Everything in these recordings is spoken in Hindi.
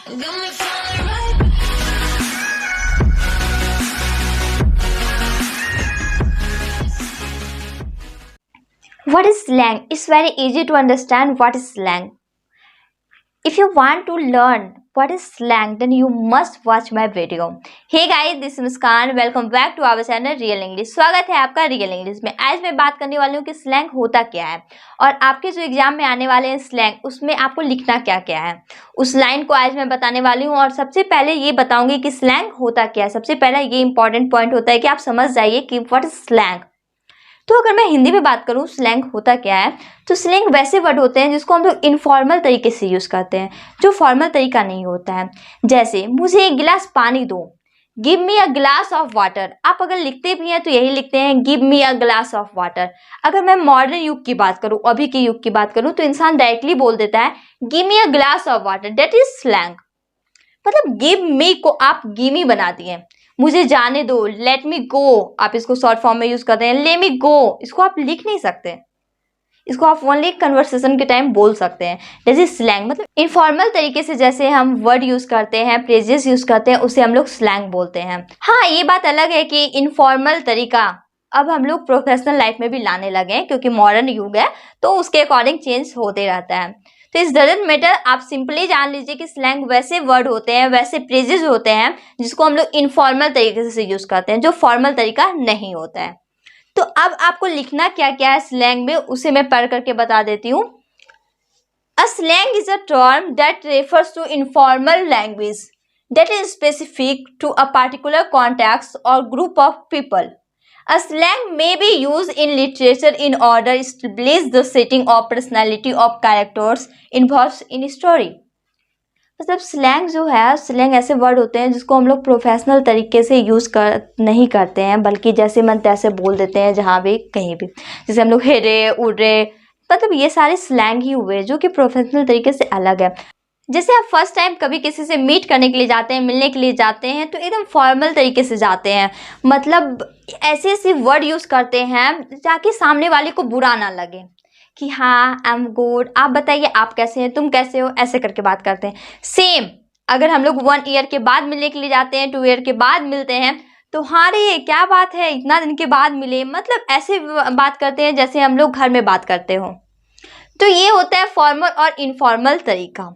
What is slang? It's very easy to understand what is slang. If you want to learn what is slang, then you must watch my video. Hey guys, this is Muskan. Welcome back to our channel Real English. स्वागत है आपका रियल इंग्लिश में। आज मैं बात करने वाली हूँ कि स्लैंग होता क्या है और आपके जो एग्जाम में आने वाले हैं स्लैंग, उसमें आपको लिखना क्या क्या है, उस लाइन को आज मैं बताने वाली हूँ। और सबसे पहले ये बताऊंगी कि स्लैंग होता क्या है। सबसे पहला ये इंपॉर्टेंट पॉइंट होता है कि आप समझ जाइए कि व्हाट इज स्लैंग। तो अगर मैं हिंदी में बात करूं स्लैंग होता क्या है, तो स्लैंग वैसे वर्ड होते हैं जिसको हम लोग इनफॉर्मल तरीके से यूज करते हैं, जो फॉर्मल तरीका नहीं होता है। जैसे मुझे एक गिलास पानी दो, give me a glass of water. आप अगर लिखते भी हैं तो यही लिखते हैं give me a glass of water. अगर मैं मॉडर्न युग की बात करूं, अभी के युग की बात करूं, तो इंसान डायरेक्टली बोल देता है give me a glass of water. That is slang. मतलब गिव मी को आप गिमी बना दिए। मुझे जाने दो, लेट मी गो, आप इसको शॉर्ट फॉर्म में यूज करते हैं। ले मी गो, इसको आप लिख नहीं सकते, इसको आप ओनली कन्वर्सेशन के टाइम बोल सकते हैं। जैसे स्लैंग मतलब इनफॉर्मल तरीके से जैसे हम वर्ड यूज करते हैं, फ्रेजेस यूज करते हैं, उसे हम लोग स्लैंग बोलते हैं। हाँ, ये बात अलग है कि इनफॉर्मल तरीका अब हम लोग प्रोफेशनल लाइफ में भी लाने लगे हैं, क्योंकि मॉडर्न युग है तो उसके अकॉर्डिंग चेंज होते रहता है। तो इस डजंट मैटर, आप सिंपली जान लीजिए कि स्लैंग वैसे वर्ड होते हैं, वैसे फ्रेजेस होते हैं जिसको हम लोग इनफॉर्मल तरीके से यूज करते हैं, जो फॉर्मल तरीका नहीं होता है। तो अब आपको लिखना क्या क्या है स्लैंग में, उसे मैं पढ़ करके बता देती हूँ। A slang is a term that refers to informal language that is specific to a particular context or group of people. A slang may be used in literature in order to establish the setting or personality of characters involved in story. मतलब स्लैंग जो है, स्लैंग ऐसे वर्ड होते हैं जिसको हम लोग प्रोफेशनल तरीके से यूज़ नहीं करते हैं, बल्कि जैसे मन तैसे बोल देते हैं जहाँ भी कहीं भी। जैसे हम लोग हेरे उड़े, मतलब ये सारे स्लैंग ही हुए जो कि प्रोफेशनल तरीके से अलग है। जैसे आप फर्स्ट टाइम कभी किसी से मीट करने के लिए जाते हैं, मिलने के लिए जाते हैं, तो एकदम फॉर्मल तरीके से जाते हैं। मतलब ऐसे ऐसे वर्ड यूज़ करते हैं ताकि सामने वाले को बुरा ना लगे कि हाँ आई एम गुड, आप बताइए आप कैसे हैं, तुम कैसे हो, ऐसे करके बात करते हैं। सेम अगर हम लोग 1 ईयर के बाद मिलने के लिए जाते हैं, 2 ईयर के बाद मिलते हैं, तो हाँ रे क्या बात है इतना दिन के बाद मिले, मतलब ऐसे बात करते हैं जैसे हम लोग घर में बात करते हो। तो ये होता है फॉर्मल और इनफॉर्मल तरीका।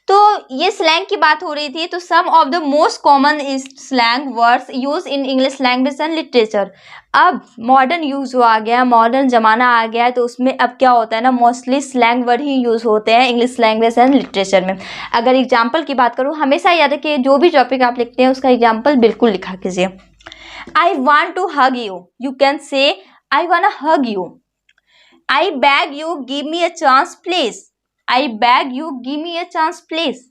तो ये स्लैंग की बात हो रही थी। तो some of the most common slang words use in English language and literature. अब मॉडर्न यूज आ गया, मॉडर्न जमाना आ गया है, तो उसमें अब क्या होता है ना, मोस्टली स्लैंग वर्ड ही यूज होते हैं इंग्लिश लैंग्वेज एंड लिटरेचर में। अगर एग्जाम्पल की बात करूँ, हमेशा याद रखिए जो भी टॉपिक आप लिखते हैं उसका एग्जाम्पल बिल्कुल लिखा कीजिए। I want to hug you, you can say I want hug you. I beg you, give me a chance please. I beg you, give me a chance please.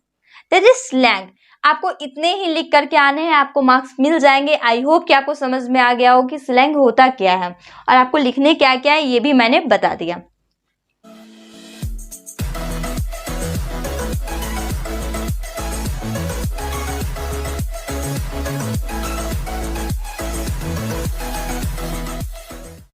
That is slang. आपको इतने ही लिख करके आने हैं, आपको मार्क्स मिल जाएंगे। आई होप कि आपको समझ में आ गया हो कि स्लैंग होता क्या है और आपको लिखने क्या क्या है, ये भी मैंने बता दिया।